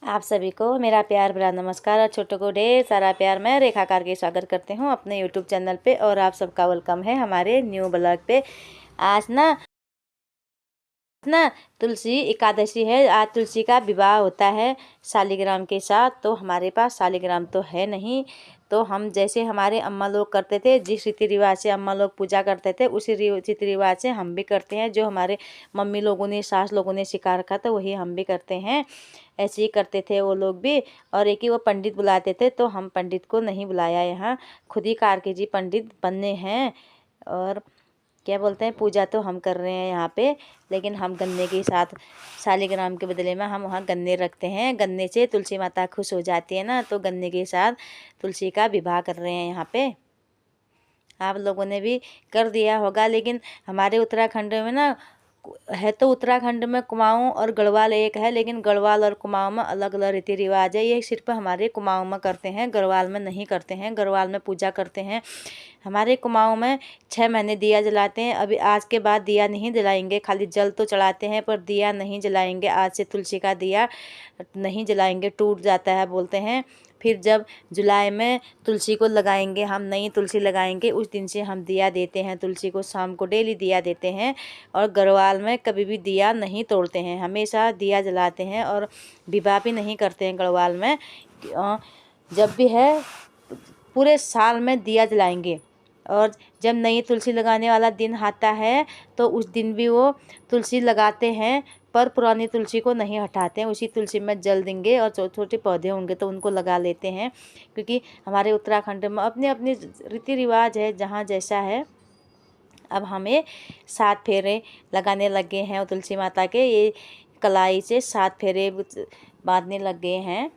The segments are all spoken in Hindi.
आप सभी को मेरा प्यार भरा नमस्कार और छोटों को ढेर सारा प्यार। मैं रेखा कारके स्वागत करते हूँ अपने यूट्यूब चैनल पे और आप सबका वेलकम है हमारे न्यू ब्लॉग पे। आज ना तुलसी एकादशी है। आज तुलसी का विवाह होता है शालिग्राम के साथ। तो हमारे पास शालिग्राम तो है नहीं, तो हम जैसे हमारे अम्मा लोग करते थे, जिस रीति रिवाज से अम्मा लोग पूजा करते थे उसी रीति रिवाज से हम भी करते हैं। जो हमारे मम्मी लोगों ने, सास लोगों ने सिखा रखा था वही हम भी करते हैं। ऐसे ही करते थे वो लोग भी। और एक ही वो पंडित बुलाते थे, तो हम पंडित को नहीं बुलाया, यहाँ खुद ही कारके जी पंडित बनने हैं। और क्या बोलते हैं, पूजा तो हम कर रहे हैं यहाँ पे, लेकिन हम गन्ने के साथ शालिग्राम के बदले में हम वहाँ गन्ने रखते हैं। गन्ने से तुलसी माता खुश हो जाती है ना, तो गन्ने के साथ तुलसी का विवाह कर रहे हैं यहाँ पे। आप लोगों ने भी कर दिया होगा, लेकिन हमारे उत्तराखंड में ना है, तो उत्तराखंड में कुमाऊँ और गढ़वाल एक है, लेकिन गढ़वाल और कुमाऊँ में अलग अलग रीति रिवाज है। ये सिर्फ हमारे कुमाऊँ में करते हैं, गढ़वाल में नहीं करते हैं। गढ़वाल में पूजा करते हैं। हमारे कुमाऊँ में 6 महीने दिया जलाते हैं। अभी आज के बाद दिया नहीं जलाएंगे, खाली जल तो चढ़ाते हैं पर दिया नहीं जलाएंगे। आज से तुलसी का दिया नहीं जलाएंगे, टूट जाता है बोलते हैं। फिर जब जुलाई में तुलसी को लगाएंगे, हम नई तुलसी लगाएंगे, उस दिन से हम दिया देते हैं तुलसी को। शाम को डेली दिया देते हैं। और गढ़वाल में कभी भी दिया नहीं तोड़ते हैं, हमेशा दिया जलाते हैं। और विवाह भी नहीं करते हैं गढ़वाल में। जब भी है पूरे साल में दिया जलाएंगे। और जब नई तुलसी लगाने वाला दिन आता है तो उस दिन भी वो तुलसी लगाते हैं, पर पुरानी तुलसी को नहीं हटाते हैं। उसी तुलसी में जल देंगे और छोटे छोटे पौधे होंगे तो उनको लगा लेते हैं, क्योंकि हमारे उत्तराखंड में अपने अपने रीति रिवाज है, जहाँ जैसा है। अब हमें 7 फेरे लगाने लगे हैं तुलसी माता के। ये कलाई से 7 फेरे बांधने लग गए हैं,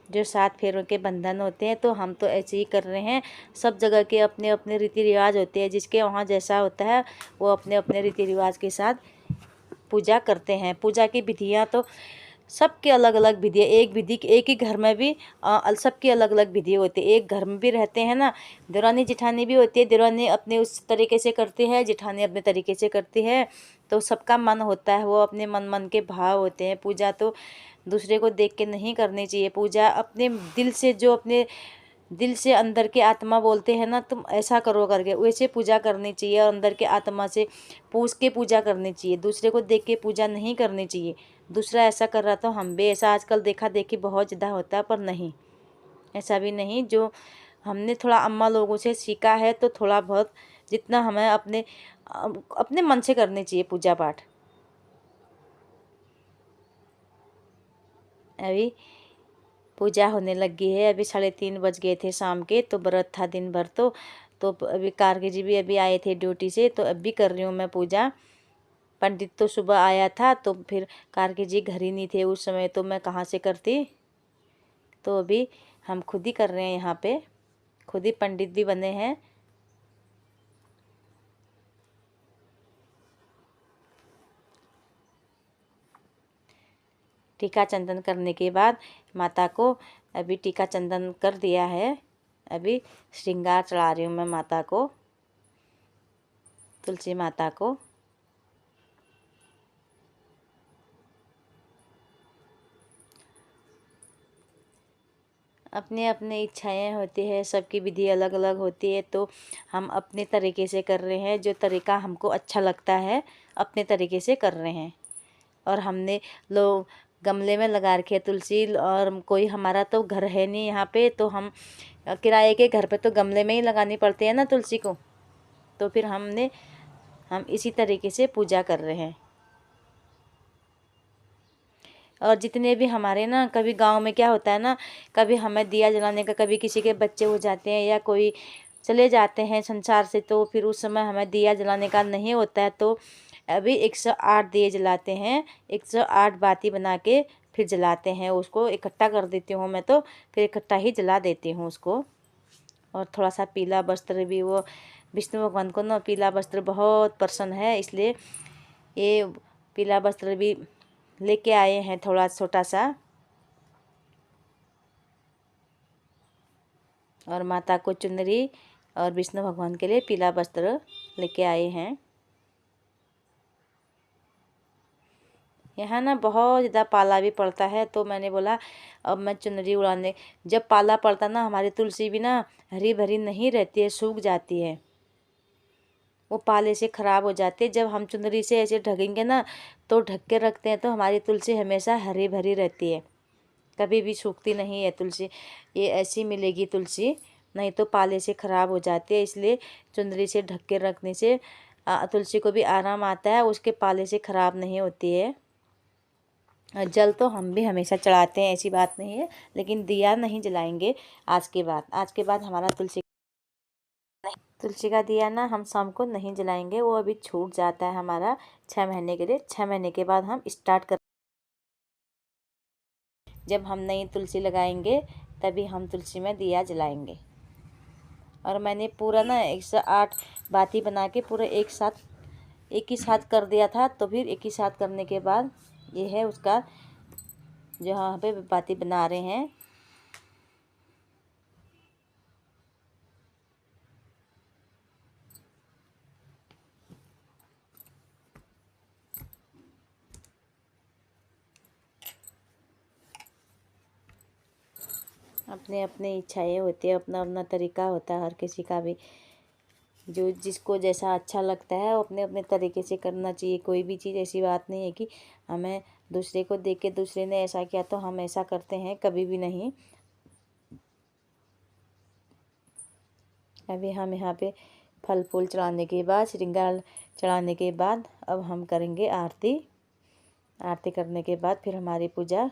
जो 7 फेरों के बंधन होते हैं। तो हम तो ऐसे ही कर रहे हैं। सब जगह के अपने अपने रीति रिवाज होते हैं, जिसके वहाँ जैसा होता है वो अपने अपने रीति रिवाज के साथ पूजा करते हैं। पूजा की विधियाँ तो सबके अलग अलग विधि है। एक विधि एक ही घर में भी सबकी अलग अलग विधि होती है। एक घर में भी रहते हैं ना, देवरानी जिठानी भी होती है। देवरानी अपने उस तरीके से करती है, जिठानी अपने तरीके से करती है। तो सबका मन होता है, वो अपने मन मन के भाव होते हैं। पूजा तो दूसरे को देख के नहीं करनी चाहिए। पूजा अपने दिल से, जो अपने दिल से अंदर के आत्मा बोलते हैं ना, तुम ऐसा करो करके वैसे पूजा करनी चाहिए। और अंदर के आत्मा से पूछ के पूजा करनी चाहिए, दूसरे को देख के पूजा नहीं करनी चाहिए। दूसरा ऐसा कर रहा तो हम भी ऐसा, आजकल देखा देखी बहुत ज़्यादा होता है, पर नहीं, ऐसा भी नहीं। जो हमने थोड़ा अम्मा लोगों से सीखा है, तो थोड़ा बहुत जितना हमें अपने अपने मन से करनी चाहिए पूजा पाठ। अभी पूजा होने लगी है। अभी 3:30 बज गए थे शाम के, तो व्रत था दिन भर। तो अभी कारके जी भी अभी आए थे ड्यूटी से, तो अभी कर रही हूँ मैं पूजा। पंडित तो सुबह आया था, तो फिर कारके जी घर ही नहीं थे उस समय, तो मैं कहाँ से करती। तो अभी हम खुद ही कर रहे हैं यहाँ पे, खुद ही पंडित भी बने हैं। टीका चंदन करने के बाद माता को अभी टीका चंदन कर दिया है। अभी श्रृंगार चढ़ा रही हूँ मैं माता को, तुलसी माता को। अपने अपने इच्छाएं होती है, सबकी विधि अलग अलग होती है। तो हम अपने तरीके से कर रहे हैं, जो तरीका हमको अच्छा लगता है अपने तरीके से कर रहे हैं। और हमने लोग गमले में लगा रखे है तुलसी। और कोई हमारा तो घर है नहीं यहाँ पे, तो हम किराए के घर पे तो गमले में ही लगानी पड़ती है ना तुलसी को। तो फिर हम इसी तरीके से पूजा कर रहे हैं। और जितने भी हमारे ना, कभी गांव में क्या होता है ना, कभी हमें दिया जलाने का, कभी किसी के बच्चे हो जाते हैं या कोई चले जाते हैं संसार से, तो फिर उस समय हमें दिया जलाने का नहीं होता है। तो अभी 108 दिए जलाते हैं, 108 बाती बना के फिर जलाते हैं। उसको इकट्ठा कर देती हूँ मैं, तो फिर इकट्ठा ही जला देती हूँ उसको। और थोड़ा सा पीला वस्त्र भी, वो विष्णु भगवान को ना पीला वस्त्र बहुत पसंद है, इसलिए ये पीला वस्त्र भी लेके आए हैं थोड़ा छोटा सा। और माता को चुनरी और विष्णु भगवान के लिए पीला वस्त्र लेके आए हैं। यहाँ ना बहुत ज़्यादा पाला भी पड़ता है, तो मैंने बोला अब मैं चुनरी उड़ाने, जब पाला पड़ता ना हमारी तुलसी भी ना हरी भरी नहीं रहती है, सूख जाती है, वो पाले से ख़राब हो जाती है। जब हम चुनरी से ऐसे ढकेंगे ना, तो ढक के रखते हैं, तो हमारी तुलसी हमेशा हरी भरी रहती है, कभी भी सूखती नहीं है तुलसी। ये ऐसी मिलेगी तुलसी, नहीं तो पाले से ख़राब हो जाती है। इसलिए चुनरी से ढक के रखने से तुलसी को भी आराम आता है, उसके पाले से ख़राब नहीं होती है। जल तो हम भी हमेशा चढ़ाते हैं, ऐसी बात नहीं है, लेकिन दिया नहीं जलाएंगे आज के बाद हमारा तुलसी का दिया ना हम शाम को नहीं जलाएंगे, वो अभी छूट जाता है हमारा 6 महीने के लिए। 6 महीने के बाद हम स्टार्ट कर, जब हम नई तुलसी लगाएंगे तभी हम तुलसी में दिया जलाएंगे। और मैंने पूरा ना 108 बाती बना के पूरा एक ही साथ कर दिया था, तो फिर एक ही साथ करने के बाद ये है उसका जो यहाँ पे बाती बना रहे हैं। अपने अपने इच्छाएं होती है, अपना अपना तरीका होता है हर किसी का भी, जो जिसको जैसा अच्छा लगता है वो अपने अपने तरीके से करना चाहिए। कोई भी चीज़ ऐसी बात नहीं है कि हमें दूसरे को देख के दूसरे ने ऐसा किया तो हम ऐसा करते हैं, कभी भी नहीं। अभी हम यहाँ पे फल फूल चढ़ाने के बाद, श्रृंगार चढ़ाने के बाद अब हम करेंगे आरती। आरती करने के बाद फिर हमारी पूजा,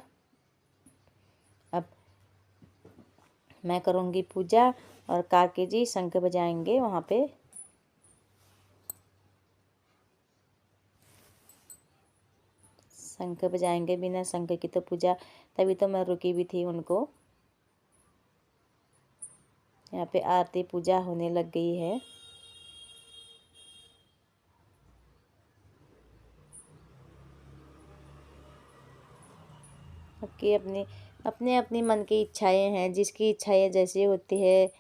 अब मैं करूँगी पूजा और काके जी शंख बजाएंगे वहाँ पे। शंख बजाएंगे, बिना शंख की तो पूजा, तभी तो मैं रुकी भी थी उनको। यहाँ पे आरती पूजा होने लग गई है। सबकी अपनी अपने अपनी मन की इच्छाएं हैं, जिसकी इच्छाएं जैसी होती है।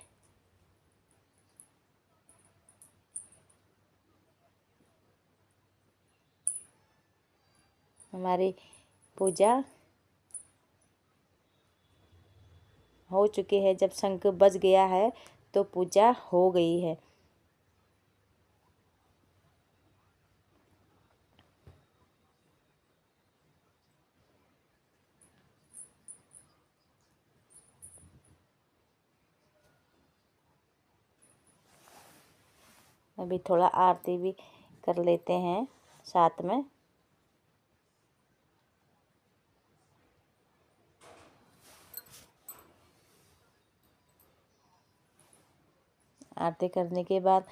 हमारी पूजा हो चुकी है, जब शंख बज गया है तो पूजा हो गई है। अभी थोड़ा आरती भी कर लेते हैं साथ में। आरती करने के बाद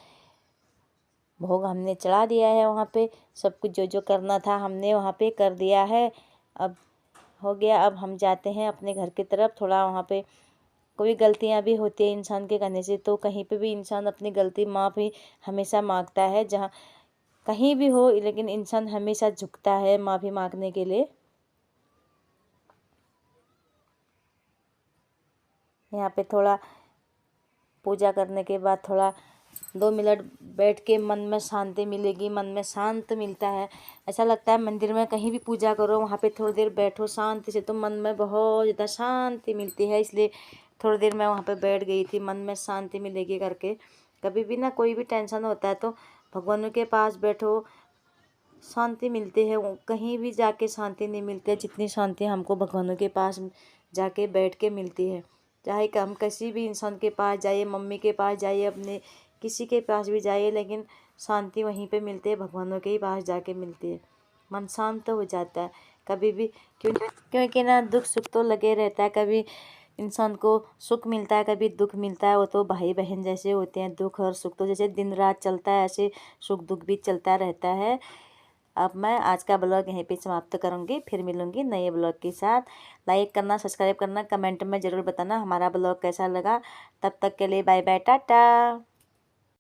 भोग हमने चढ़ा दिया है वहाँ पे, सब कुछ जो जो करना था हमने वहाँ पे कर दिया है। अब हो गया, अब हम जाते हैं अपने घर की तरफ। थोड़ा वहाँ पे कोई गलतियाँ भी होती है इंसान के करने से, तो कहीं पे भी इंसान अपनी गलती माफ़ी हमेशा मांगता है, जहाँ कहीं भी हो, लेकिन इंसान हमेशा झुकता है माफ़ी मांगने के लिए। यहाँ पे थोड़ा पूजा करने के बाद थोड़ा 2 मिनट बैठ के मन में शांति मिलेगी, मन में शांत मिलता है। ऐसा लगता है मंदिर में कहीं भी पूजा करो, वहाँ पे थोड़ी देर बैठो शांति से, तो मन में बहुत ज़्यादा शांति मिलती है। इसलिए थोड़ी देर मैं वहाँ पे बैठ गई थी, मन में शांति मिलेगी करके। कभी भी ना कोई भी टेंशन होता है तो भगवान के पास बैठो, शांति मिलती है। कहीं भी जाके शांति नहीं मिलती है जितनी शांति हमको भगवानों के पास जाके बैठ के मिलती है। चाहे हम किसी भी इंसान के पास जाइए, मम्मी के पास जाइए, अपने किसी के पास भी जाइए, लेकिन शांति वहीं पे मिलती है, भगवानों के ही पास जाके मिलती है। मन शांत हो जाता है कभी भी, क्योंकि ना दुख सुख तो लगे रहता है। कभी इंसान को सुख मिलता है, कभी दुख मिलता है, वो तो भाई बहन जैसे होते हैं। दुख और सुख तो जैसे दिन रात चलता है, ऐसे सुख दुख भी चलता रहता है। अब मैं आज का ब्लॉग यहीं पे समाप्त करूँगी, फिर मिलूँगी नए ब्लॉग के साथ। लाइक करना, सब्सक्राइब करना, कमेंट में ज़रूर बताना हमारा ब्लॉग कैसा लगा। तब तक के लिए बाय बाय, टाटा।